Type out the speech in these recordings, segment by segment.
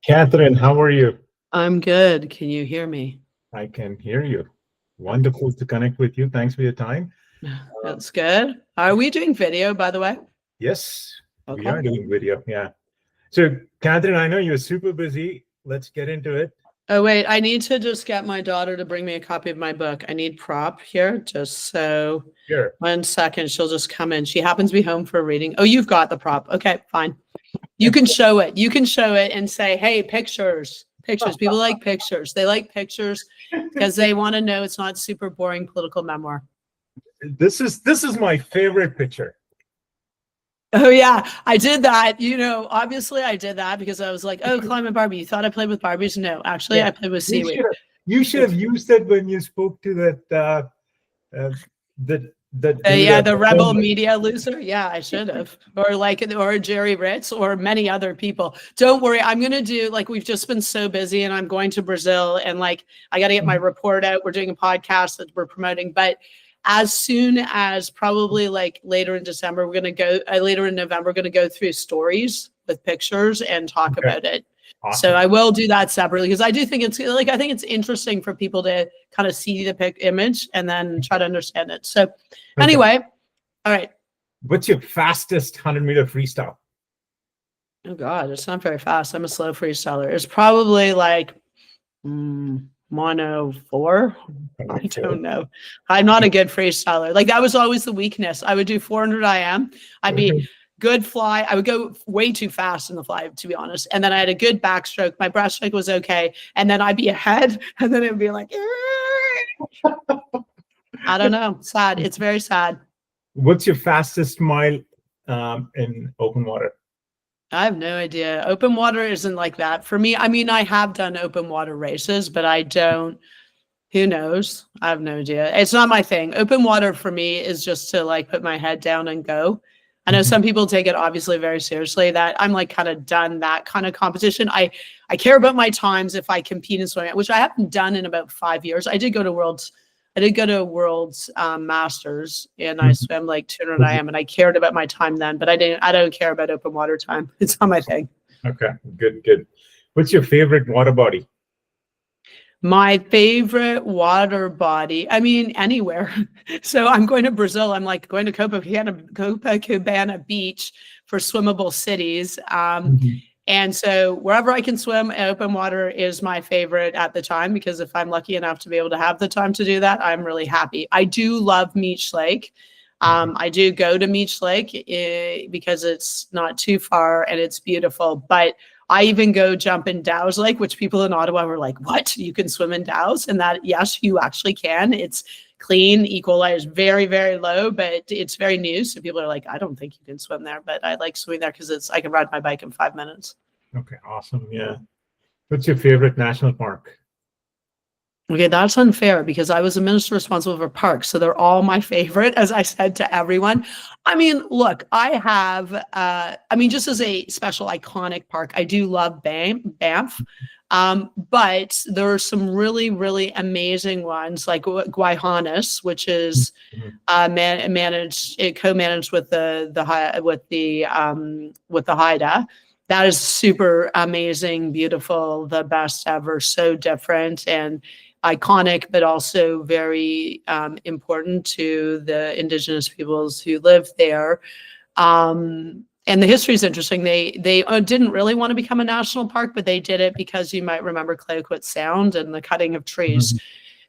Catherine, how are you? I'm good. Can you hear me? I can hear you. Wonderful to connect with you. Thanks for your time. That's good. Are we doing video, by the way? Yes, we Okay. are doing video. Yeah. So, Catherine, I know you're super busy. Let's get into it. Oh, wait. I need to just get my daughter to bring me a copy of my book. I need prop here, just so. Sure. 1 second. She'll just come in. She happens to be home for a reading. Oh, you've got the prop. Okay, fine. You can show it. You can show it and say, hey, pictures. Pictures. People like pictures. They like pictures because they want to know it's not super boring political memoir. This is my favorite picture. Oh yeah, I did that. Obviously I did that because I was like, oh, climate Barbie. You thought I played with Barbies? No, actually I played with seaweed. You should have used it when you spoke to that the rebel media loser. Yeah, I should have. Or Jerry Ritz or many other people. Don't worry, I'm gonna do, like, we've just been so busy and I'm going to Brazil and I gotta get my report out. We're doing a podcast that we're promoting, but as soon as probably later in December, later in November, we're going to go through stories with pictures and talk about it. Awesome. So I will do that separately because I do think it's I think it's interesting for people to kind of see the image and then try to understand it. So anyway, all right. What's your fastest 100-meter freestyle? Oh God, it's not very fast. I'm a slow freestyler. It's probably 104. I don't know. I'm not a good freestyler. That was always the weakness. I would do 400 IM. I'd be good fly. I would go way too fast in the fly, to be honest. And then I had a good backstroke. My breaststroke was okay. And then I'd be ahead. And then it'd be like, I don't know. Sad. It's very sad. What's your fastest mile in open water? I have no idea. Open water isn't like that for me. I mean, I have done open water races, but I don't, who knows? I have no idea. It's not my thing. Open water for me is just to put my head down and go. I know some people take it obviously very seriously. That I'm kind of done that kind of competition. I care about my times if I compete in swimming, which I haven't done in about 5 years. I did go to Worlds Masters and I swam 200 IM and I cared about my time then, but I don't care about open water time. It's not my thing. Okay, good. What's your favorite water body? My favorite water body, I mean, anywhere. So I'm going to Brazil. I'm going to Copacabana Beach for swimmable cities. And so wherever I can swim, open water is my favorite at the time, because if I'm lucky enough to be able to have the time to do that, I'm really happy. I do love Meech Lake. I do go to Meech Lake because it's not too far and it's beautiful. But I even go jump in Dow's Lake, which people in Ottawa were like, what? You can swim in Dow's? And that, yes, you actually can. It's clean, equalized, very, very low, but it's very new. So people are like, I don't think you can swim there, but I like swimming there because I can ride my bike in 5 minutes. Okay, awesome. Yeah. What's your favorite national park? Okay, that's unfair because I was a minister responsible for parks. So they're all my favorite, as I said to everyone. I mean, look, I have, just as a special iconic park, I do love Banff. But there are some really, really amazing ones like Guayhanas, which is co-managed with the Haida. That is super amazing, beautiful, the best ever, so different and iconic, but also very important to the Indigenous peoples who live there. And the history is interesting. They didn't really want to become a national park, but they did it because you might remember Clayoquot Sound and the cutting of trees.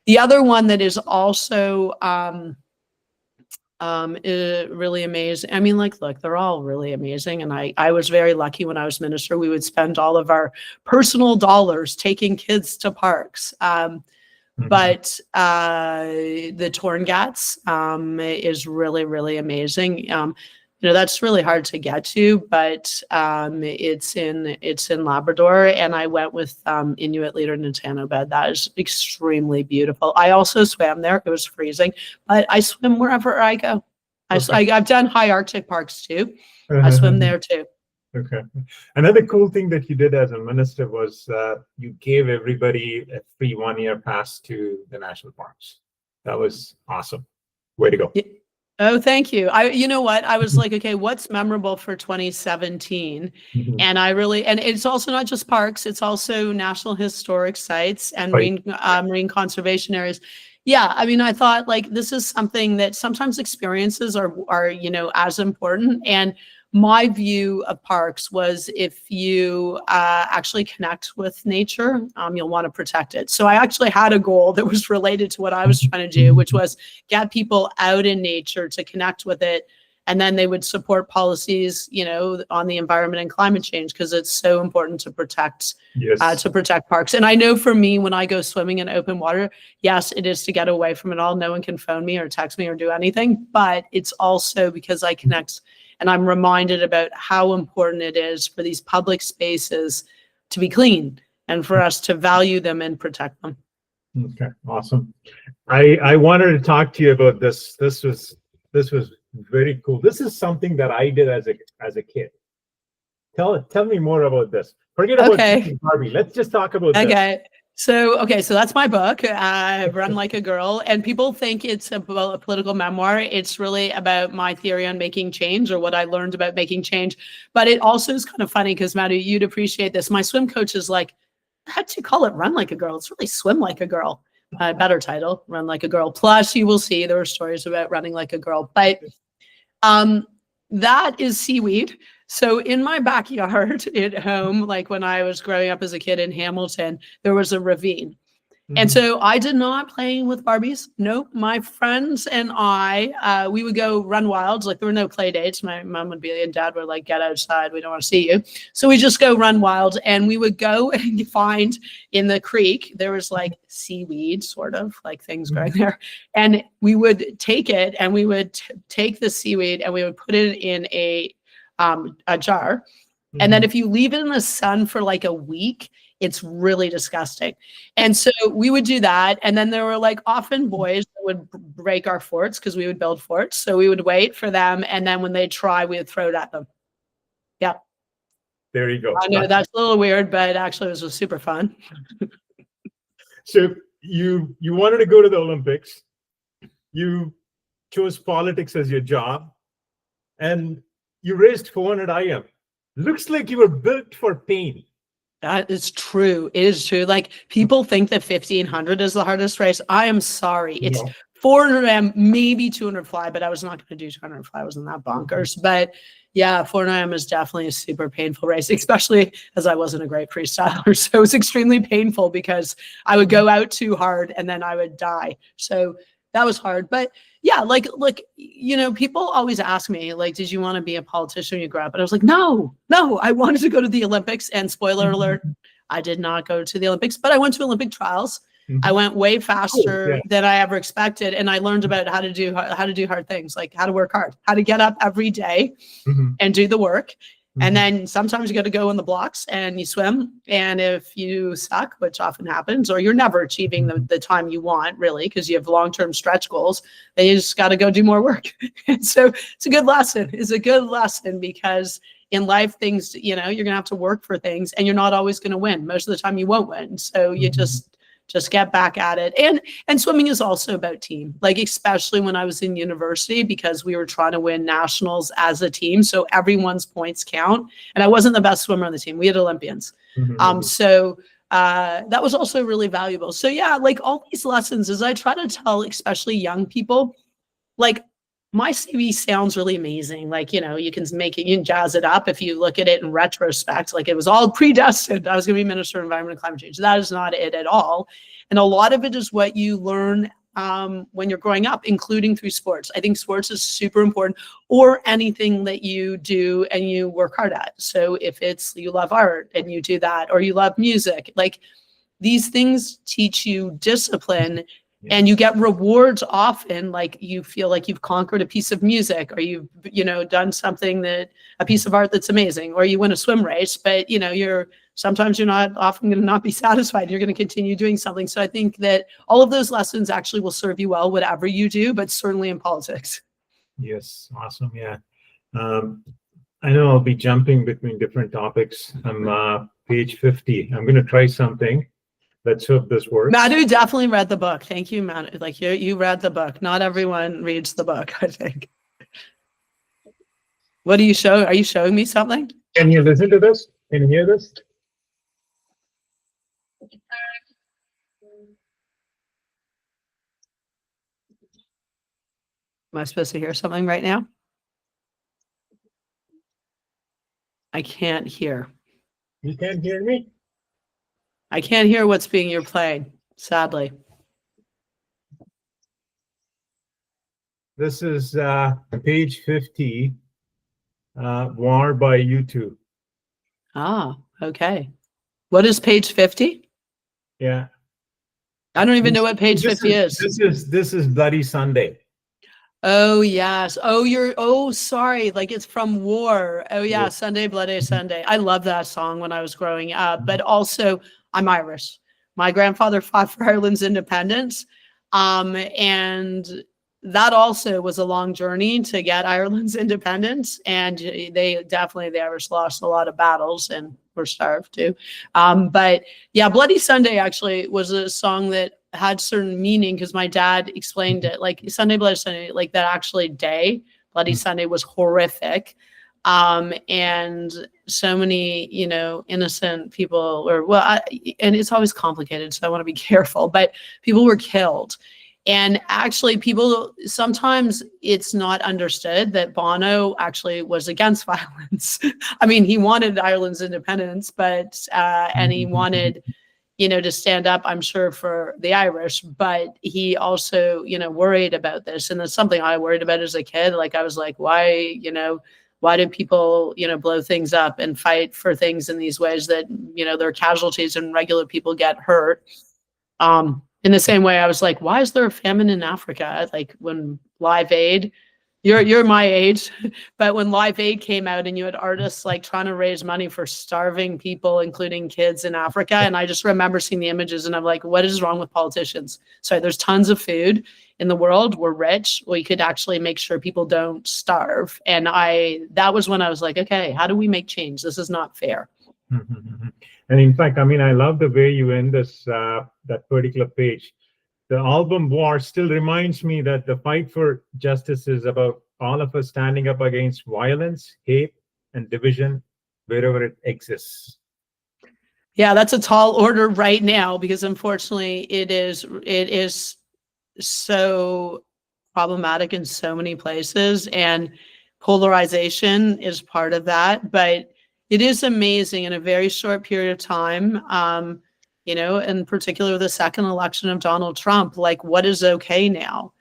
The other one that is also really amazing. I mean, look, they're all really amazing. And I was very lucky when I was minister. We would spend all of our personal dollars taking kids to parks. But the Torngats is really, really amazing. That's really hard to get to, but it's in Labrador, and I went with Inuit leader Natanobed. That is extremely beautiful. I also swam there. It was freezing, but I swim wherever I go. I've done high Arctic parks too. I swim there too. Okay. Another cool thing that you did as a minister was you gave everybody a free 1-year pass to the national parks. That was awesome. Way to go. Oh, thank you. You know what? I was like, okay, what's memorable for 2017? Mhm. And and it's also not just parks, it's also national historic sites and Right. marine conservation areas. Yeah, I mean, I thought like this is something that sometimes experiences are, as important. And my view of parks was if you actually connect with nature, you'll want to protect it. So I actually had a goal that was related to what I was trying to do, which was get people out in nature to connect with it. And then they would support policies, on the environment and climate change, because it's so important Yes. to protect parks. And I know for me, when I go swimming in open water, yes, it is to get away from it all. No one can phone me or text me or do anything, but it's also because I connect and I'm reminded about how important it is for these public spaces to be clean and for us to value them and protect them. Okay, awesome. I wanted to talk to you about this. This was very cool. This is something that I did as a kid. Tell me more about this. Forget about Okay. Barbie. Let's just talk about this. Okay. So that's my book, Run Like a Girl. And people think it's about a political memoir. It's really about my theory on making change, or what I learned about making change. But it also is kind of funny because, Madhu, you'd appreciate this. My swim coach is like, how'd you call it Run Like a Girl? It's really Swim Like a Girl. Better title, Run Like a Girl. Plus, you will see there are stories about running like a girl. But that is seaweed. So in my backyard at home, like when I was growing up as a kid in Hamilton, there was a ravine. And so I did not play with Barbies. Nope. My friends and I, we would go run wild. Like there were no play dates. My mom would be and dad were like, get outside. We don't want to see you. So we just go run wild. And we would go and find in the creek, there was like seaweed, sort of like things growing there. And we would take it and we would take the seaweed and we would put it in a jar. And then if you leave it in the sun for like a week, it's really disgusting. And so we would do that. And then there were like often boys that would break our forts because we would build forts. So we would wait for them. And then when they try, we would throw it at them. Yeah. There you go. I know that's a little weird, but actually it was super fun. So you wanted to go to the Olympics. You chose politics as your job. And you raised 400 IM. Looks like you were built for pain. That is true. It is true. Like people think that 1500 is the hardest race. I am sorry. It's 400 M, maybe 200 fly, but I was not going to do 200 fly. I wasn't that bonkers. But yeah, 400 M is definitely a super painful race, especially as I wasn't a great freestyler. So it was extremely painful because I would go out too hard and then I would die. So that was hard. But yeah, like, people always ask me, like, did you want to be a politician when you grew up? And I was like, no, I wanted to go to the Olympics. And spoiler alert, I did not go to the Olympics, but I went to Olympic trials. I went way faster than I ever expected. And I learned about how to do hard things, like how to work hard, how to get up every day and do the work. And then sometimes you got to go in the blocks and you swim. And if you suck, which often happens, or you're never achieving the time you want, really, because you have long-term stretch goals, then you just got to go do more work. And so it's a good lesson. It's a good lesson because in life, things, you're going to have to work for things and you're not always going to win. Most of the time you won't win. So you just get back at it. And swimming is also about team, like especially when I was in university, because we were trying to win nationals as a team. So everyone's points count. And I wasn't the best swimmer on the team. We had Olympians. So that was also really valuable. So yeah, like all these lessons as I try to tell, especially young people, like my CV sounds really amazing. Like, you can make it, you can jazz it up if you look at it in retrospect, like it was all predestined. I was going to be Minister of Environment and Climate Change. That is not it at all. And a lot of it is what you learn when you're growing up, including through sports. I think sports is super important, or anything that you do and you work hard at. So if it's you love art and you do that, or you love music, like these things teach you discipline. And you get rewards often, like you feel like you've conquered a piece of music, or you've, done something a piece of art that's amazing, or you win a swim race, but sometimes you're not often going to not be satisfied. You're going to continue doing something. So I think that all of those lessons actually will serve you well, whatever you do, but certainly in politics. Yes. Awesome. Yeah. I know I'll be jumping between different topics. I'm page 50. I'm going to try something. Let's hope this works. Madhu definitely read the book. Thank you, Madhu. Like you read the book. Not everyone reads the book, I think. What are you showing? Are you showing me something? Can you listen to this? Can you hear this? Am I supposed to hear something right now? I can't hear. You can't hear me? I can't hear what's being you're playing, sadly. This is page 50, War by YouTube. Ah, okay. What is page 50? Yeah. I don't even know what page 50 is. This is Bloody Sunday. Oh, yes. Oh, sorry. Like it's from War. Oh, yeah. Yes. Sunday, Bloody Sunday. I love that song when I was growing up, but also I'm Irish. My grandfather fought for Ireland's independence. And that also was a long journey to get Ireland's independence. And the Irish lost a lot of battles and were starved too. But yeah, Bloody Sunday actually was a song that had certain meaning because my dad explained it. Like Sunday, Bloody Sunday, like that actually day, Bloody Sunday was horrific. And so many, innocent people and it's always complicated, so I want to be careful, but people were killed. And actually sometimes it's not understood that Bono actually was against violence. I mean, he wanted Ireland's independence, but, and he wanted, to stand up, I'm sure, for the Irish, but he also, worried about this. And that's something I worried about as a kid. Like, I was like, why do people, blow things up and fight for things in these ways that, there are casualties and regular people get hurt? In the same way, I was like, why is there a famine in Africa? Like when Live Aid, you're my age, but when Live Aid came out and you had artists like trying to raise money for starving people, including kids in Africa. And I just remember seeing the images and I'm like, what is wrong with politicians? Sorry, there's tons of food in the world. We're rich. We could actually make sure people don't starve. And that was when I was like, okay, how do we make change? This is not fair. And in fact, I mean, I love the way you end this, that particular page. The album War still reminds me that the fight for justice is about all of us standing up against violence, hate, and division wherever it exists. Yeah, that's a tall order right now because unfortunately it is so problematic in so many places, and polarization is part of that. But it is amazing in a very short period of time, in particular the second election of Donald Trump, like what is okay now?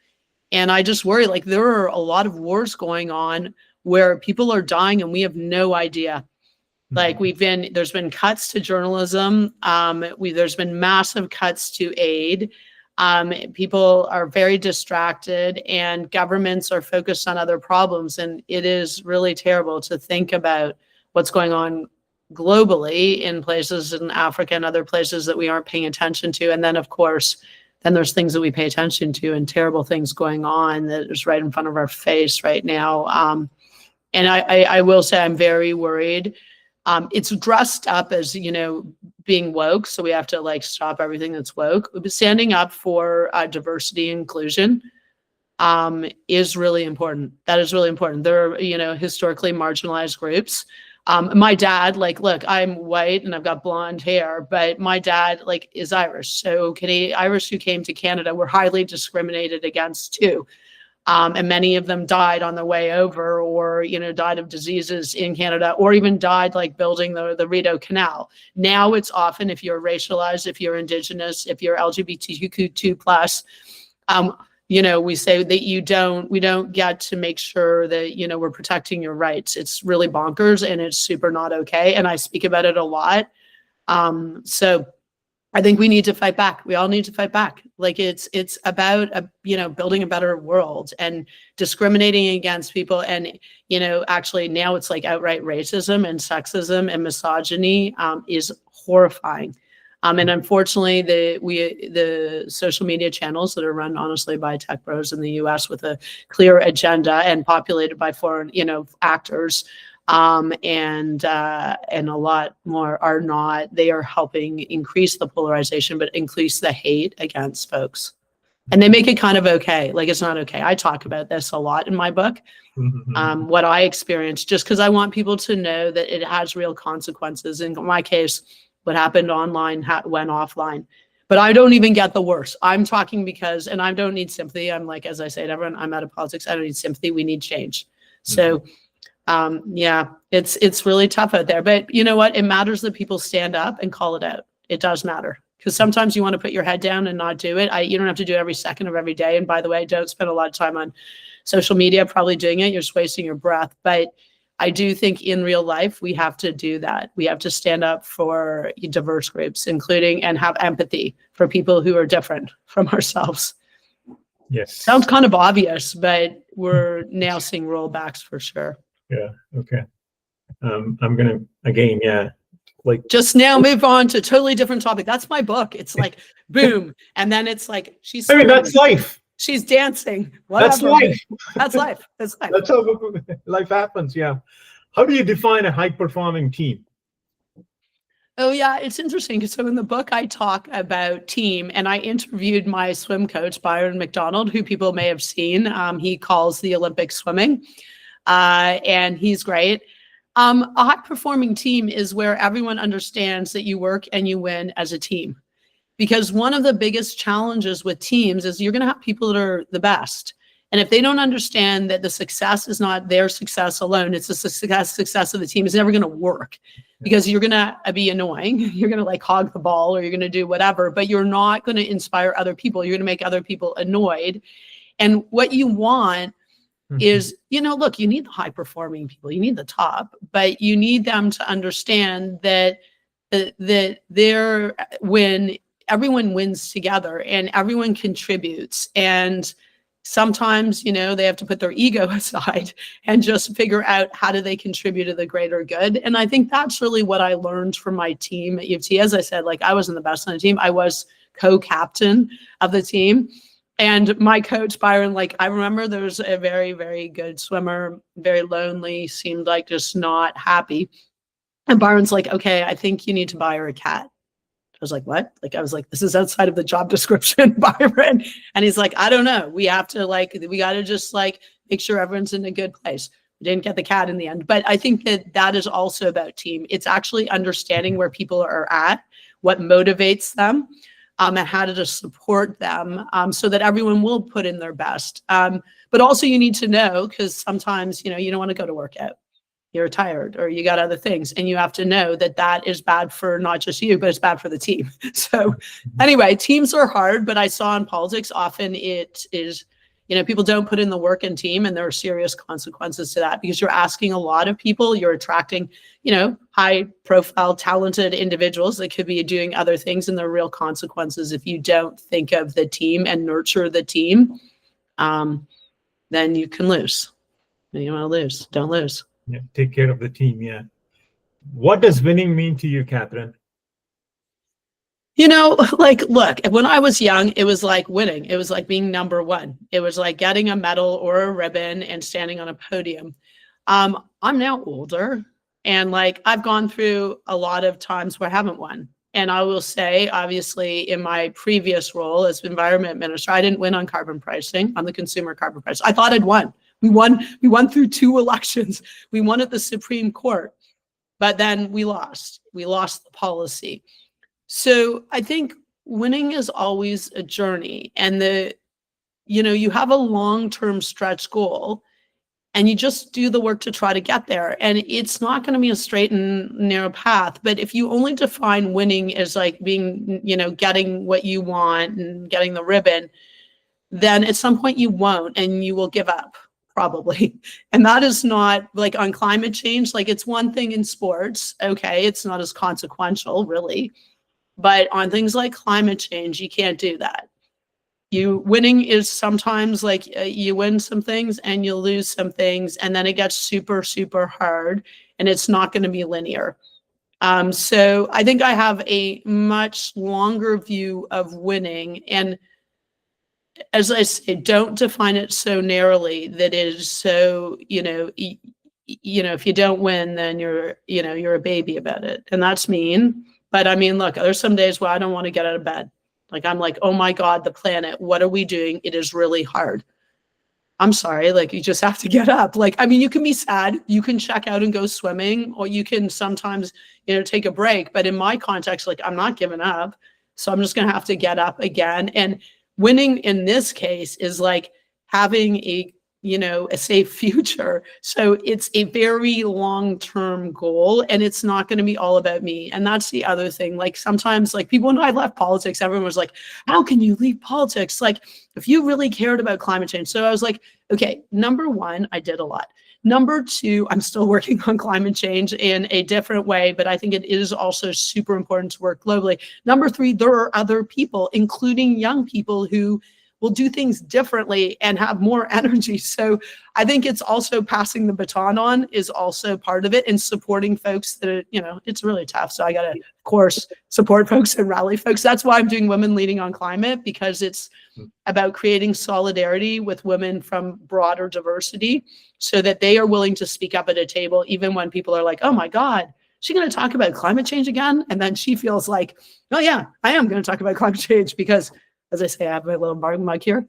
And I just worry, like there are a lot of wars going on where people are dying and we have no idea. Like there's been cuts to journalism. There's been massive cuts to aid. People are very distracted and governments are focused on other problems. And it is really terrible to think about what's going on globally in places in Africa and other places that we aren't paying attention to. And then, of course, there's things that we pay attention to and terrible things going on that is right in front of our face right now. And I will say I'm very worried. It's dressed up as, being woke. So we have to like stop everything that's woke. Standing up for diversity and inclusion is really important. That is really important. There are, historically marginalized groups. My dad, like, look, I'm white and I've got blonde hair, but my dad, like, is Irish. So Irish who came to Canada were highly discriminated against too. And many of them died on their way over or, died of diseases in Canada or even died like building the Rideau Canal. Now it's often if you're racialized, if you're Indigenous, if you're LGBTQ2+, we say that we don't get to make sure that, we're protecting your rights. It's really bonkers and it's super not okay. And I speak about it a lot. So I think we need to fight back. We all need to fight back. Like it's about, building a better world and discriminating against people. And, actually now it's like outright racism and sexism and misogyny is horrifying. And unfortunately, the social media channels that are run honestly by tech bros in the US with a clear agenda and populated by foreign, actors and a lot more are not. They are helping increase the polarization, but increase the hate against folks. And they make it kind of okay. Like, it's not okay. I talk about this a lot in my book, what I experienced, just because I want people to know that it has real consequences. In my case, what happened online went offline. But I don't even get the worst. I'm talking because, and I don't need sympathy. I'm like, as I say to everyone, I'm out of politics. I don't need sympathy. We need change. So yeah, it's really tough out there. But you know what? It matters that people stand up and call it out. It does matter. Because sometimes you want to put your head down and not do it. You don't have to do it every second of every day. And by the way, don't spend a lot of time on social media probably doing it. You're just wasting your breath. But I do think in real life, we have to do that. We have to stand up for diverse groups, including, and have empathy for people who are different from ourselves. Yes. Sounds kind of obvious, but we're now seeing rollbacks for sure. Yeah. Okay. I'm going to, again, yeah. Like, just now move on to a totally different topic. That's my book. It's like boom, and then it's like she's. I mean, that's life. She's dancing. Whatever. That's life. That's life. That's life. That's how life happens. Yeah. How do you define a high-performing team? Oh yeah, it's interesting. So in the book, I talk about team, and I interviewed my swim coach, Byron McDonald, who people may have seen. He calls the Olympic swimming, and he's great. A high-performing team is where everyone understands that you work and you win as a team. Because one of the biggest challenges with teams is you're going to have people that are the best. And if they don't understand that the success is not their success alone, it's the success of the team, it's never going to work. Because you're going to be annoying. You're going to like hog the ball, or you're going to do whatever, but you're not going to inspire other people. You're going to make other people annoyed. And what you want is, you know, look, you need the high performing people, you need the top, but you need them to understand that when everyone wins together and everyone contributes, and sometimes, you know, they have to put their ego aside and just figure out how do they contribute to the greater good. And I think that's really what I learned from my team at U of T. As I said, like, I wasn't the best on the team. I was co-captain of the team. And my coach, Byron, like, I remember there was a very, very good swimmer, very lonely, seemed like just not happy. And Byron's like, okay, I think you need to buy her a cat. I was like, what? Like, I was like, this is outside of the job description, Byron. And he's like, I don't know. We have to we got to just like make sure everyone's in a good place. We didn't get the cat in the end. But I think that is also about team. It's actually understanding where people are at, what motivates them, and how to just support them, so that everyone will put in their best. But also you need to know, because sometimes, you know, you don't want to go to work out. You're tired or you got other things, and you have to know that that is bad for not just you, but it's bad for the team. So anyway, teams are hard, but I saw in politics often it is, you know, people don't put in the work in team, and there are serious consequences to that, because you're asking a lot of people, you're attracting, you know, high profile, talented individuals that could be doing other things, and there are real consequences if you don't think of the team and nurture the team. Then you can lose. You want to lose, don't lose. Yeah, take care of the team. Yeah. What does winning mean to you, Catherine? You know, like, look, when I was young, it was like winning. It was like being number one. It was like getting a medal or a ribbon and standing on a podium. I'm now older, and like, I've gone through a lot of times where I haven't won. And I will say, obviously, in my previous role as environment minister, I didn't win on carbon pricing, on the consumer carbon price. I thought I'd won. We won through 2 elections. We won at the Supreme Court, but then we lost. We lost the policy. So I think winning is always a journey, and you know, you have a long-term stretch goal, and you just do the work to try to get there. And it's not going to be a straight and narrow path. But if you only define winning as like being, you know, getting what you want and getting the ribbon, then at some point you won't, and you will give up. Probably. And that is not like on climate change. Like, it's one thing in sports. Okay. It's not as consequential really, but on things like climate change, you can't do that. Winning is sometimes like you win some things and you lose some things, and then it gets super, super hard, and it's not going to be linear. So I think I have a much longer view of winning, and as I say, don't define it so narrowly that it is so, you know, if you don't win, then you're a baby about it. And that's mean. But I mean, look, there's some days where I don't want to get out of bed. Like, I'm like, oh my God, the planet, what are we doing? It is really hard. I'm sorry, like, you just have to get up. Like, I mean, you can be sad, you can check out and go swimming, or you can sometimes, take a break. But in my context, like, I'm not giving up. So I'm just going to have to get up again. And winning in this case is like having a safe future. So it's a very long-term goal, and it's not going to be all about me. And that's the other thing. Like, sometimes, like, people, when I left politics, everyone was like, how can you leave politics? Like, if you really cared about climate change. So I was like, okay, number one, I did a lot. Number two, I'm still working on climate change in a different way, but I think it is also super important to work globally. Number three, there are other people, including young people, who will do things differently and have more energy. So I think it's also passing the baton on is also part of it, and supporting folks that, it's really tough. So I got to, of course, support folks and rally folks. That's why I'm doing Women Leading on Climate, because it's about creating solidarity with women from broader diversity so that they are willing to speak up at a table, even when people are like, oh my God, is she going to talk about climate change again? And then she feels like, oh yeah, I am going to talk about climate change because, as I say, I have my little mic here.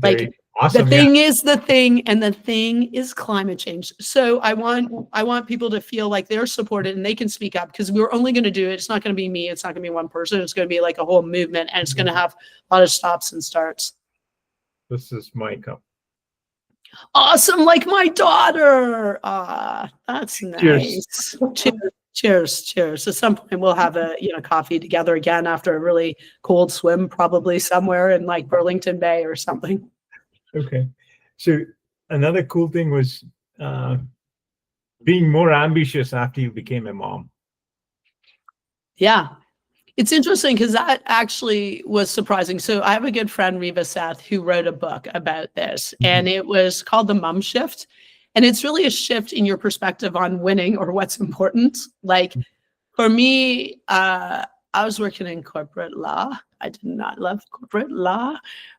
Like, awesome, the thing is the thing, and the thing is climate change. So I want people to feel like they're supported and they can speak up, because we're only going to do it. It's not going to be me. It's not going to be one person. It's going to be like a whole movement, and it's going to have a lot of stops and starts. This is my cup. Awesome, like my daughter. That's nice. Cheers. At some point we'll have a coffee together again after a really cold swim, probably somewhere in like Burlington Bay or something. Okay. So another cool thing was being more ambitious after you became a mom. Yeah. It's interesting because that actually was surprising. So I have a good friend, Reva Seth, who wrote a book about this, and it was called The Mom Shift. And it's really a shift in your perspective on winning or what's important. Like, for me, I was working in corporate law. I did not love corporate law.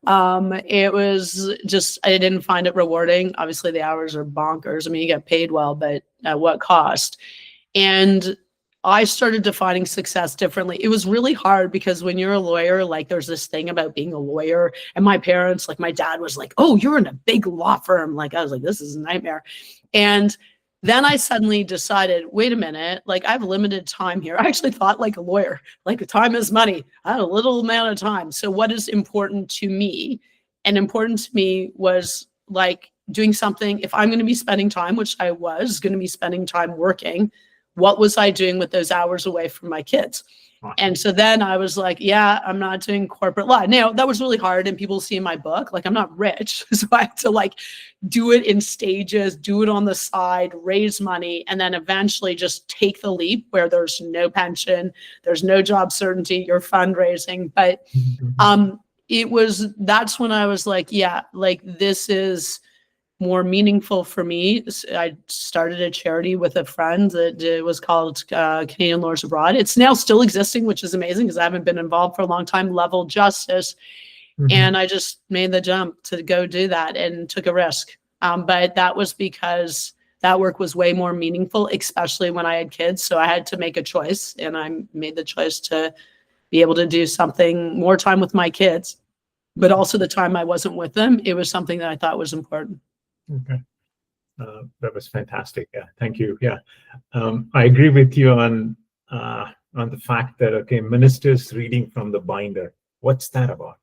It was just, I didn't find it rewarding. Obviously, the hours are bonkers. I mean, you get paid well, but at what cost? And I started defining success differently. It was really hard because when you're a lawyer, like, there's this thing about being a lawyer. And my parents, like, my dad was like, oh, you're in a big law firm. Like, I was like, this is a nightmare. And then I suddenly decided, wait a minute, like, I have limited time here. I actually thought like a lawyer, like, time is money. I had a little amount of time. So what is important to me? And important to me was like doing something, if I'm going to be spending time, which I was going to be spending time working, what was I doing with those hours away from my kids? And so then I was like, yeah, I'm not doing corporate law. Now, that was really hard, and people see in my book, like, I'm not rich. So I had to like do it in stages, do it on the side, raise money, and then eventually just take the leap where there's no pension, there's no job certainty, you're fundraising. But that's when I was like, yeah, like, this is more meaningful for me. I started a charity with a friend that was called Canadian Lawyers Abroad. It's now still existing, which is amazing because I haven't been involved for a long time, Level Justice. And I just made the jump to go do that and took a risk. But that was because that work was way more meaningful, especially when I had kids. So I had to make a choice, and I made the choice to be able to do something, more time with my kids, but also the time I wasn't with them. It was something that I thought was important. Okay. That was fantastic. Yeah, thank you. Yeah, I agree with you on the fact that, okay, ministers reading from the binder. What's that about?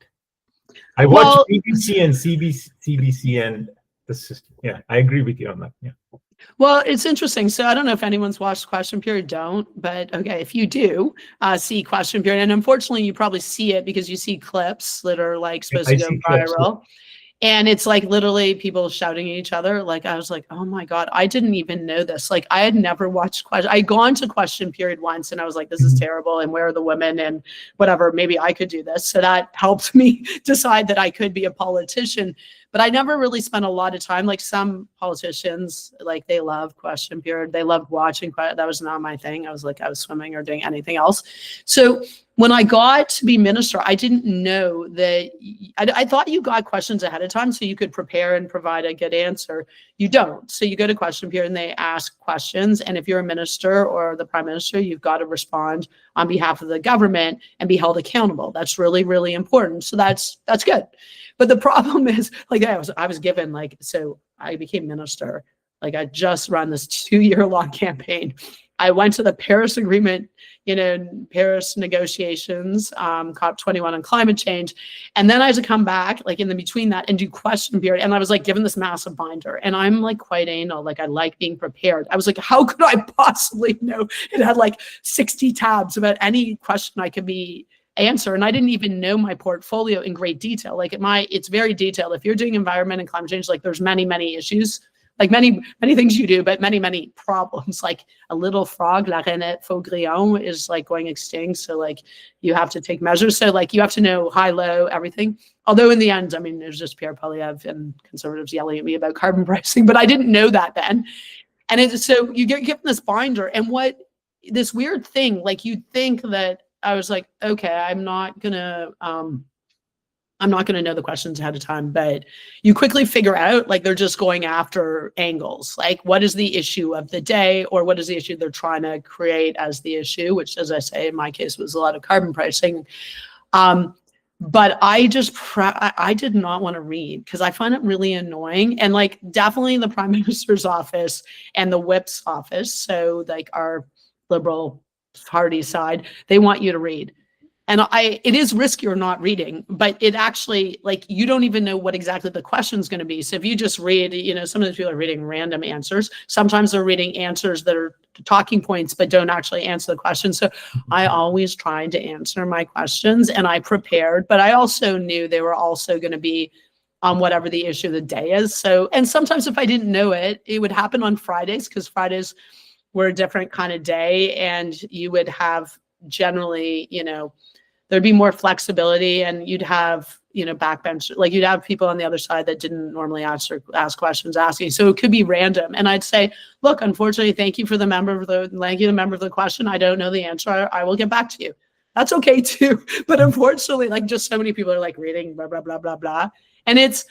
I watch BBC and CBC and the system. Yeah, I agree with you on that. Yeah. Well, it's interesting. So I don't know if anyone's watched Question Period. Don't, but okay, if you do see Question Period, and unfortunately, you probably see it because you see clips that are like supposed to go viral. And it's like literally people shouting at each other. Like, I was like, oh my God, I didn't even know this. Like, I had never watched I'd gone to Question Period once, and I was like, this is terrible. And where are the women and whatever, maybe I could do this. So that helped me decide that I could be a politician. But I never really spent a lot of time. Like, some politicians, like, they love Question Period. They loved watching. That was not my thing. I was like, I was swimming or doing anything else. So when I got to be minister, I didn't know that. I thought you got questions ahead of time so you could prepare and provide a good answer. you don't. So you go to question period and they ask questions. And if you're a minister or the prime minister, you've got to respond on behalf of the government and be held accountable. That's really, really important. So that's good. But the problem is, like, I was given, like, so I became minister. Like, I just run this 2-year-long campaign. I went to the Paris Agreement, Paris negotiations, COP21 on climate change. And then I had to come back, like, in the between that and do question period. And I was like given this massive binder. And I'm like quite anal. Like, I like being prepared. I was like, how could I possibly know? It had like 60 tabs about any question I could answer. And I didn't even know my portfolio in great detail. Like, it's very detailed. If you're doing environment and climate change, like, there's many, many issues. Like, many, many things you do, but many, many problems. Like, a little frog, la rainette faugrillon, is like going extinct. So, like, you have to take measures. So, like, you have to know high, low, everything. Although in the end, I mean, there's just Pierre Poilievre and conservatives yelling at me about carbon pricing, but I didn't know that then. And so you get given this binder, and this weird thing, like, you'd think that I was like, okay, I'm not gonna know the questions ahead of time, but you quickly figure out, like, they're just going after angles. Like, what is the issue of the day, or what is the issue they're trying to create as the issue, which, as I say, in my case, was a lot of carbon pricing. But I did not want to read, because I find it really annoying. And, like, definitely the Prime Minister's office and the whip's office, so, like, our Liberal Party side, they want you to read. And it is riskier not reading, but it actually, like, you don't even know what exactly the question is going to be. So if you just read, some of the people are reading random answers. Sometimes they're reading answers that are talking points, but don't actually answer the question. So I always tried to answer my questions, and I prepared, but I also knew they were also going to be on whatever the issue of the day is. So, and sometimes if I didn't know it, it would happen on Fridays, because Fridays were a different kind of day, and you would have generally, there'd be more flexibility, and you'd have, backbench, like, you'd have people on the other side that didn't normally ask questions asking. So it could be random. And I'd say, look, unfortunately, thank you the member of the question. I don't know the answer. I will get back to you. That's okay too. But unfortunately, like, just so many people are, like, reading blah, blah, blah, blah, blah. And it's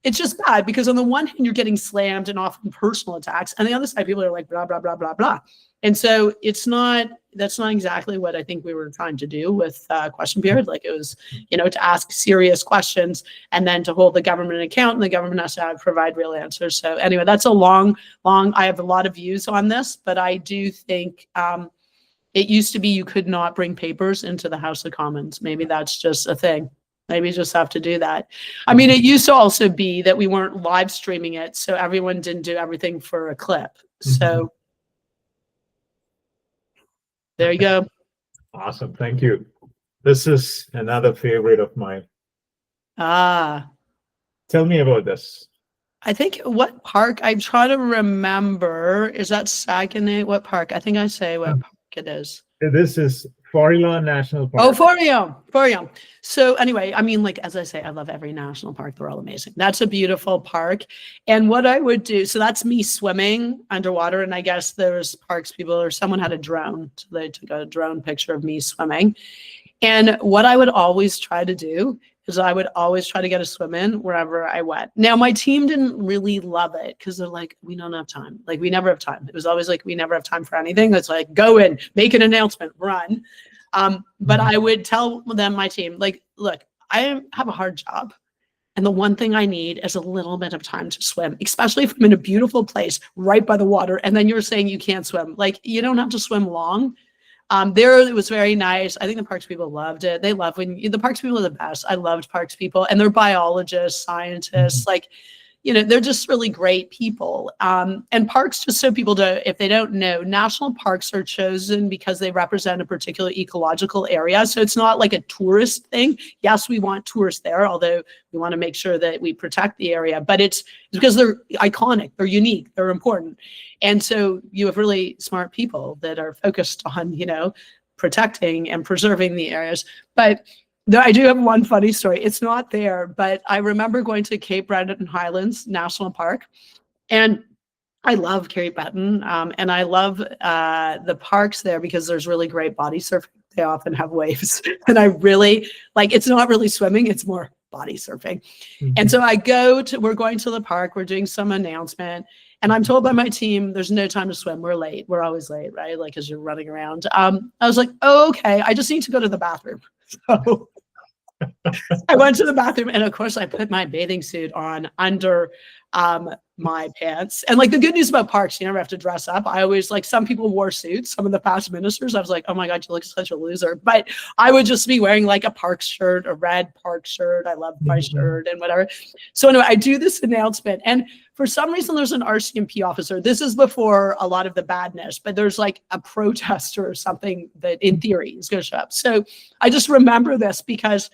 just bad, because on the one hand, you're getting slammed and often personal attacks. And the other side, people are like, blah, blah, blah, blah, blah. And so that's not exactly what I think we were trying to do with question period. Like, it was, to ask serious questions and then to hold the government account, and the government has to provide real answers. So anyway, that's a long, I have a lot of views on this, but I do think it used to be you could not bring papers into the House of Commons. Maybe that's just a thing. Maybe you just have to do that. I mean, it used to also be that we weren't live streaming it, so everyone didn't do everything for a clip. So there you go. Awesome. Thank you. This is another favorite of mine. Tell me about this. I think what park? I'm trying to remember. Is that Saguenay? What park? I think I say what park it is. This is Forillon National Park. Oh, Forillon. So anyway, I mean, like, as I say, I love every national park. They're all amazing. That's a beautiful park. And what I would do, so that's me swimming underwater. And I guess there's parks people, or someone had a drone. So they took a drone picture of me swimming. And what I would always try to do is I would always try to get a swim in wherever I went. Now, my team didn't really love it, because they're like, we don't have time. Like, we never have time. It was always like, we never have time for anything. It's like, go in, make an announcement, run. But I would tell them, my team, like, look, I have a hard job. And the one thing I need is a little bit of time to swim, especially if I'm in a beautiful place right by the water. And then you're saying you can't swim. Like, you don't have to swim long. There, it was very nice. I think the parks people loved it. They love when the parks people are the best. I loved parks people, and they're biologists, scientists, like, they're just really great people. And parks, just so people if they don't know, national parks are chosen because they represent a particular ecological area. So it's not like a tourist thing. Yes, we want tourists there, although we want to make sure that we protect the area, but it's because they're iconic, they're unique, they're important. And so you have really smart people that are focused on, protecting and preserving the areas. But I do have one funny story. It's not there, but I remember going to Cape Breton Highlands National Park, and I love Cape Breton, and I love the parks there because there's really great body surfing. They often have waves, and I really, like, it's not really swimming, it's more body surfing. Mhm. And so we're going to the park, we're doing some announcement, and I'm told by my team, there's no time to swim. We're late. We're always late, right? Like, as you're running around. I was like, oh, okay, I just need to go to the bathroom. So I went to the bathroom, and of course I put my bathing suit on under my pants. And like, the good news about parks, you never have to dress up. I always, like, some people wore suits, some of the past ministers. I was like, oh my God, you look such a loser. But I would just be wearing like a park shirt, a red park shirt. I love my shirt and whatever. So anyway, I do this announcement, and for some reason there's an RCMP officer. This is before a lot of the badness, but there's like a protester or something that in theory is going to show up. So I just remember this because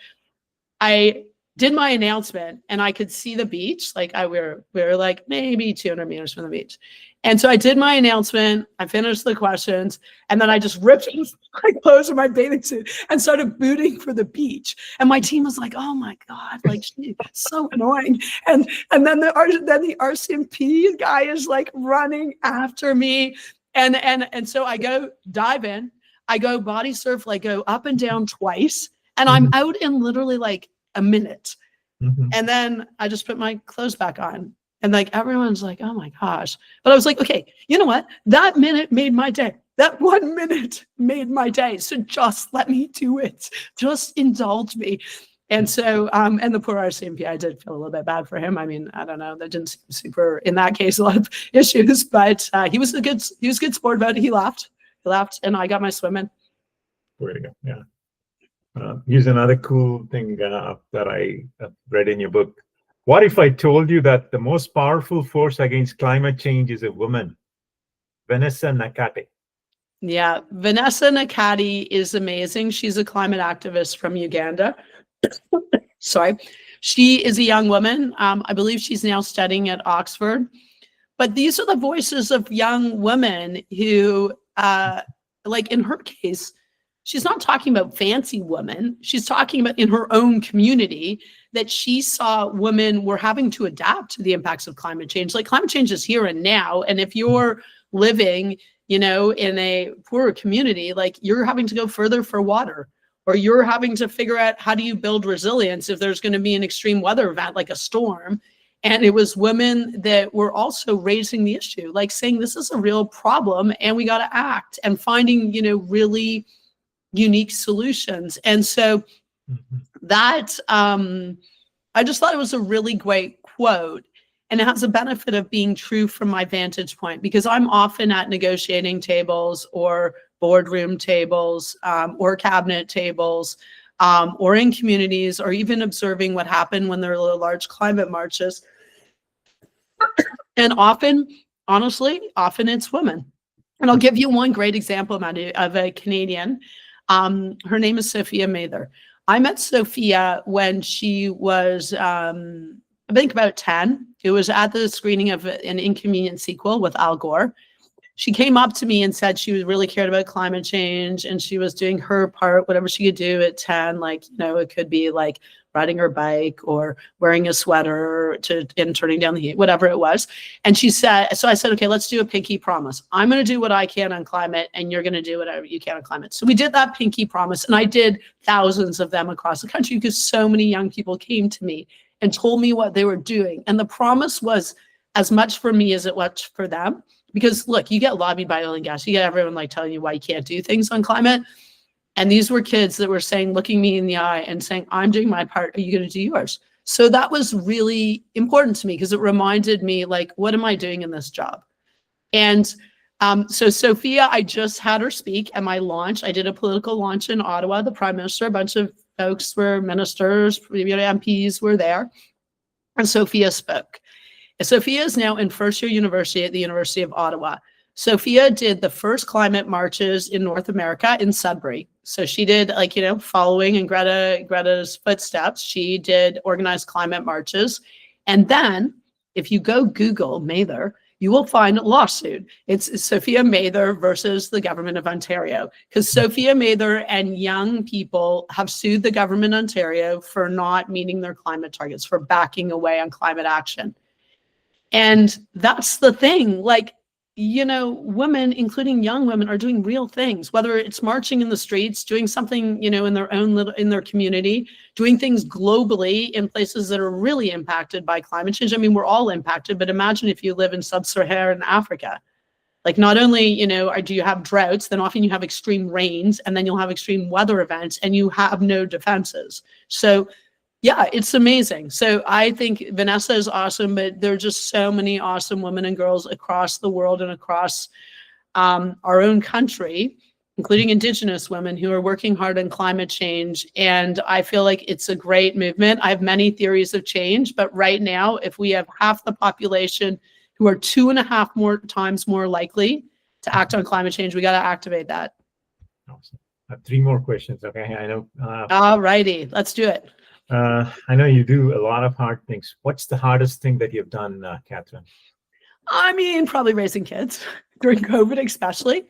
I did my announcement and I could see the beach. Like, we were like maybe 200 meters from the beach. And so I did my announcement, I finished the questions, and then I just ripped my clothes and my bathing suit and started booting for the beach. And my team was like, oh my God, like, she's so annoying. And then the RCMP guy is like running after me. And so I go dive in, I go body surf, like go up and down twice. And I'm out in literally like a minute. And then I just put my clothes back on. And like, everyone's like, oh my gosh. But I was like, okay, you know what? That minute made my day. That 1 minute made my day. So just let me do it. Just indulge me. And so, and the poor RCMP, I did feel a little bit bad for him. I mean, I don't know. That didn't seem super, in that case, a lot of issues, but he was a good sport about it. He laughed, and I got my swimming. Way to go. Yeah. Here's another cool thing that I read in your book. What if I told you that the most powerful force against climate change is a woman, Vanessa Nakate? Yeah, Vanessa Nakate is amazing. She's a climate activist from Uganda. Sorry. She is a young woman. I believe she's now studying at Oxford. But these are the voices of young women who, like in her case, she's not talking about fancy women. She's talking about in her own community that she saw women were having to adapt to the impacts of climate change. Like, climate change is here and now. And if you're living, in a poorer community, like, you're having to go further for water, or you're having to figure out how do you build resilience if there's going to be an extreme weather event like a storm. And it was women that were also raising the issue, like saying this is a real problem and we got to act, and finding, really unique solutions. And so that, I just thought it was a really great quote, and it has a benefit of being true from my vantage point, because I'm often at negotiating tables or boardroom tables, or cabinet tables, or in communities, or even observing what happened when there were large climate marches. And often it's women. And I'll give you one great example of a Canadian. Her name is Sophia Mather. I met Sophia when she was, I think about 10. It was at the screening of an Inconvenient sequel with Al Gore. She came up to me and said she really cared about climate change, and she was doing her part, whatever she could do at 10. Like, it could be like riding her bike or wearing a sweater and turning down the heat, whatever it was. And she said, so I said, okay, let's do a pinky promise. I'm going to do what I can on climate, and you're going to do whatever you can on climate. So we did that pinky promise, and I did thousands of them across the country because so many young people came to me and told me what they were doing. And the promise was as much for me as it was for them. Because look, you get lobbied by oil and gas. You get everyone like telling you why you can't do things on climate. And these were kids that were saying, looking me in the eye and saying, I'm doing my part. Are you going to do yours? So that was really important to me, because it reminded me, like, what am I doing in this job? And so Sophia, I just had her speak at my launch. I did a political launch in Ottawa. The Prime Minister, a bunch of folks were ministers, MPs were there. And Sophia spoke. Sophia is now in first-year university at the University of Ottawa. Sophia did the first climate marches in North America in Sudbury. So she did, like, following in Greta's footsteps, she did organized climate marches. And then if you go Google Mather, you will find a lawsuit. It's Sophia Mather versus the government of Ontario, because Sophia Mather and young people have sued the government of Ontario for not meeting their climate targets, for backing away on climate action. And that's the thing, like, women, including young women, are doing real things, whether it's marching in the streets, doing something, in their own in their community, doing things globally in places that are really impacted by climate change. I mean, we're all impacted, but imagine if you live in sub-Saharan Africa. Like, not only, do you have droughts, then often you have extreme rains, and then you'll have extreme weather events, and you have no defenses. So yeah, it's amazing. So I think Vanessa is awesome, but there are just so many awesome women and girls across the world and across our own country, including Indigenous women, who are working hard on climate change. And I feel like it's a great movement. I have many theories of change, but right now, if we have half the population who are 2.5 more times more likely to act on climate change, we got to activate that. Awesome. I have 3 more questions. Okay, I know. All righty, let's do it. I know you do a lot of hard things. What's the hardest thing that you've done, Catherine? I mean, probably raising kids during COVID, especially.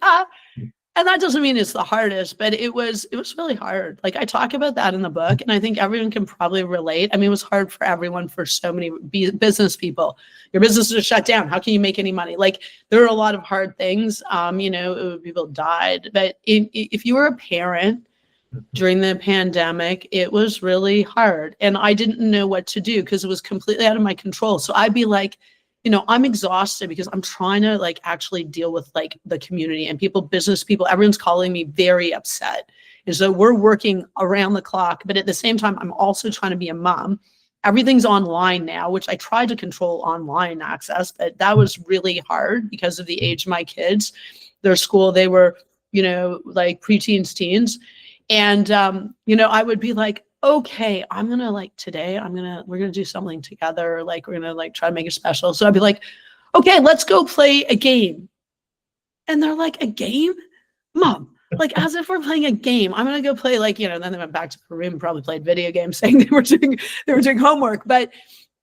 And that doesn't mean it's the hardest, but it was really hard. Like, I talk about that in the book, and I think everyone can probably relate. I mean, it was hard for everyone, for so many business people. Your business is shut down. How can you make any money? Like, there are a lot of hard things. People died. But if you were a parent during the pandemic, it was really hard. And I didn't know what to do because it was completely out of my control. So I'd be like, I'm exhausted because I'm trying to actually deal with the community and business people, everyone's calling me very upset. And so we're working around the clock, but at the same time, I'm also trying to be a mom. Everything's online now, which I tried to control online access, but that was really hard because of the age of my kids. Their school, they were, preteens, teens. And, I would be like, okay, I'm going to today, we're going to do something together. We're going to try to make it special. So I'd be like, okay, let's go play a game. And they're like, a game? Mom, as if we're playing a game. I'm going to go play then they went back to the room and probably played video games, saying they were doing homework. But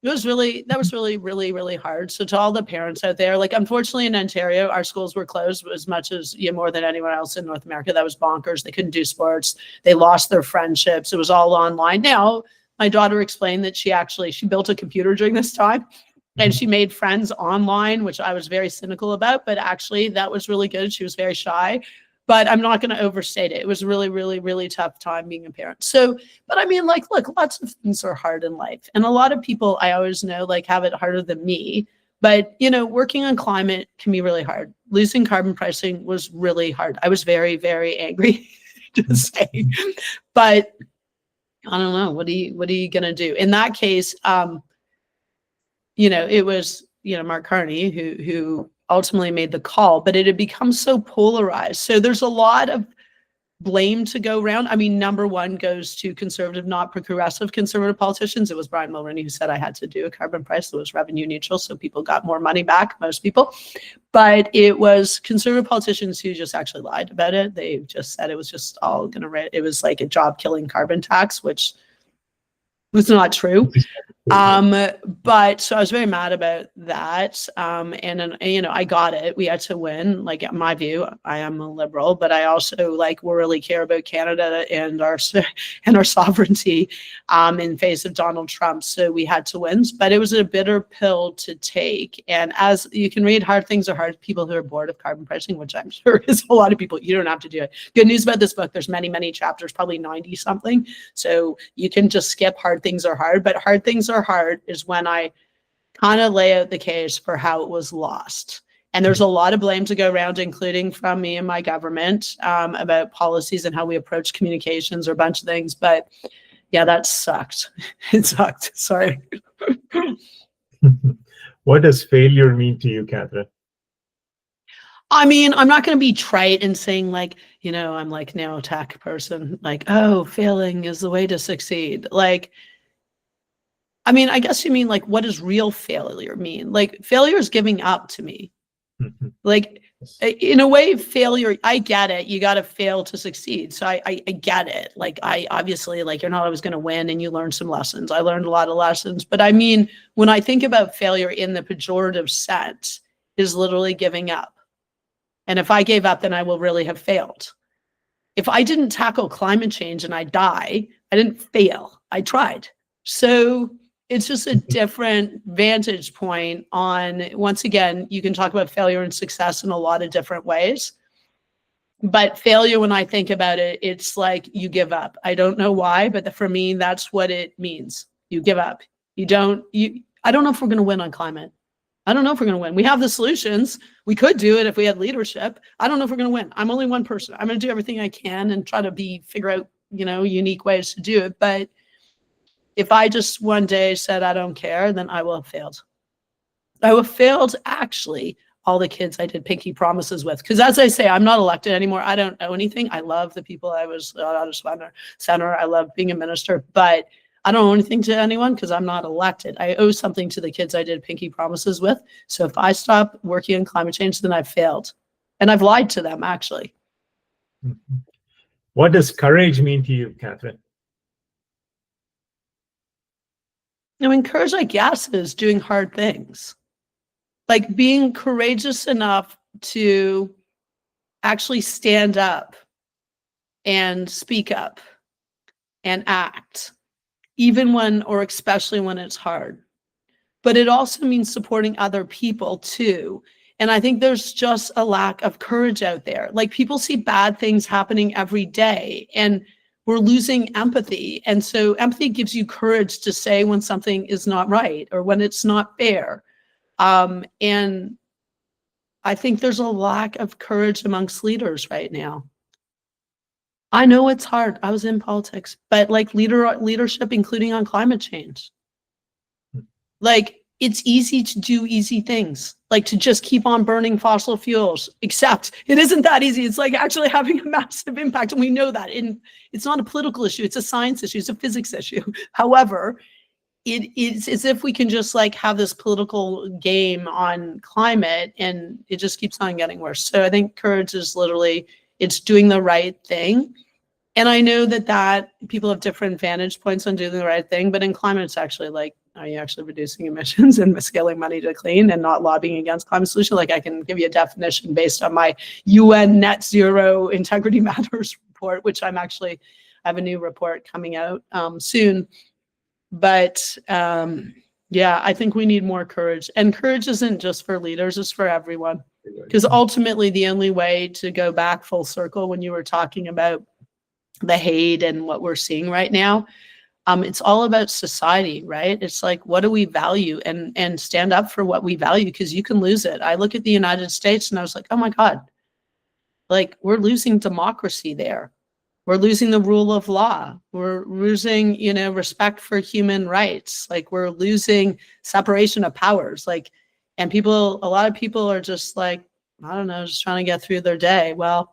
that was really, really, really hard. So to all the parents out there, unfortunately in Ontario, our schools were closed as much as more than anyone else in North America. That was bonkers. They couldn't do sports. They lost their friendships. It was all online. Now, my daughter explained that she built a computer during this time, and she made friends online, which I was very cynical about, but actually that was really good. She was very shy. But I'm not going to overstate it. It was really, really, really tough time being a parent. So, but I mean, look, lots of things are hard in life. And a lot of people I always know have it harder than me. But, working on climate can be really hard. Losing carbon pricing was really hard. I was very, very angry to say. But I don't know. What are you going to do? In that case, it was, Mark Carney who ultimately made the call, but it had become so polarized. So there's a lot of blame to go around. I mean, number one goes to conservative, not progressive conservative politicians. It was Brian Mulroney who said I had to do a carbon price that was revenue neutral, so people got more money back, most people. But it was conservative politicians who just actually lied about it. They just said it was just all it was like a job-killing carbon tax, which was not true. But so I was very mad about that. And then, I got it. We had to win. In my view, I am a liberal, but I also really care about Canada and our sovereignty in face of Donald Trump. So we had to win, but it was a bitter pill to take. And as you can read, hard things are hard. People who are bored of carbon pricing, which I'm sure is a lot of people, you don't have to do it. Good news about this book, there's many, many chapters, probably 90 something. So you can just skip hard things are hard, but hard things are hard is when I kind of lay out the case for how it was lost. And there's a lot of blame to go around, including from me and my government, about policies and how we approach communications or a bunch of things. But yeah, that sucked. It sucked. Sorry. What does failure mean to you, Catherine? I mean, I'm not going to be trite and saying I'm now a tech person, oh, failing is the way to succeed. I mean, I guess you mean what does real failure mean? Failure is giving up to me. In a way, failure, I get it. You got to fail to succeed. So I get it. I obviously, you're not always going to win, and you learn some lessons. I learned a lot of lessons. But I mean, when I think about failure in the pejorative sense, is literally giving up. And if I gave up, then I will really have failed. If I didn't tackle climate change and I die, I didn't fail. I tried. So It's just a different vantage point on, once again, you can talk about failure and success in a lot of different ways. But failure, when I think about it, it's like you give up. I don't know why, but for me, that's what it means. You give up. I don't know if we're going to win on climate. I don't know if we're going to win. We have the solutions. We could do it if we had leadership. I don't know if we're going to win. I'm only one person. I'm going to do everything I can and try to figure out, unique ways to do it. But if I just one day said, I don't care, then I will have failed. I will have failed actually all the kids I did pinky promises with. Because as I say, I'm not elected anymore. I don't know anything. I love the people I was out of center. I love being a minister, but I don't owe anything to anyone because I'm not elected. I owe something to the kids I did pinky promises with. So if I stop working on climate change, then I've failed. And I've lied to them, actually. What does courage mean to you, Catherine? Courage, I guess, is doing hard things. Like being courageous enough to actually stand up and speak up and act, even when, or especially when it's hard. But it also means supporting other people too. And I think there's just a lack of courage out there. Like people see bad things happening every day and we're losing empathy. And so empathy gives you courage to say when something is not right or when it's not fair. And I think there's a lack of courage amongst leaders right now. I know it's hard. I was in politics, but like leadership, including on climate change, like it's easy to do easy things, like to just keep on burning fossil fuels, except it isn't that easy. It's like actually having a massive impact. And we know that. And it's not a political issue. It's a science issue. It's a physics issue. However, it's as if we can just like have this political game on climate and it just keeps on getting worse. So I think courage is literally, it's doing the right thing. And I know that people have different vantage points on doing the right thing, but in climate, it's actually like, are you actually reducing emissions and scaling money to clean and not lobbying against climate solution? Like I can give you a definition based on my UN net zero integrity matters report, which I have a new report coming out soon. But yeah, I think we need more courage. And courage isn't just for leaders, it's for everyone. Because ultimately the only way to go back full circle when you were talking about the hate and what we're seeing right now, it's all about society, right? It's like, what do we value and stand up for what we value because you can lose it. I look at the United States and I was like, oh my God, like we're losing democracy there. We're losing the rule of law. We're losing, respect for human rights. Like we're losing separation of powers. Like, and a lot of people are just like, I don't know, just trying to get through their day. Well,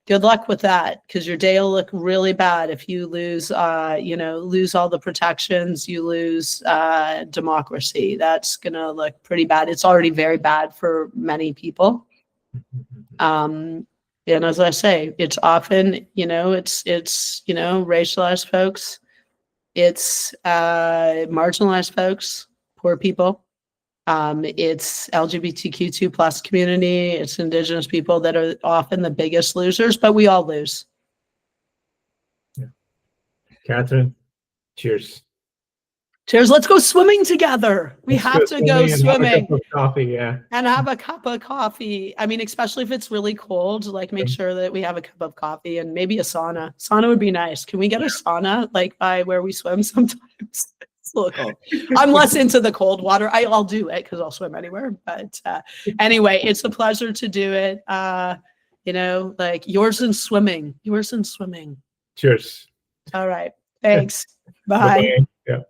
good luck with that, because your day will look really bad if you lose all the protections, you lose democracy. That's gonna look pretty bad. It's already very bad for many people. And as I say, it's often, it's racialized folks, it's marginalized folks, poor people. It's LGBTQ2 plus community, it's Indigenous people that are often the biggest losers, but we all lose. Yeah. Catherine, cheers. Cheers. Let's go swimming together. We have to go swimming. Have a cup of coffee, yeah. And have a cup of coffee. I mean, especially if it's really cold, like make sure that we have a cup of coffee and maybe a sauna. Sauna would be nice. Can we get a sauna like by where we swim sometimes? It's a little cold. I'm less into the cold water. I'll do it because I'll swim anywhere. But anyway, it's a pleasure to do it. Like yours in swimming. Yours in swimming. Cheers. All right. Thanks. Bye. Bye-bye. Yeah.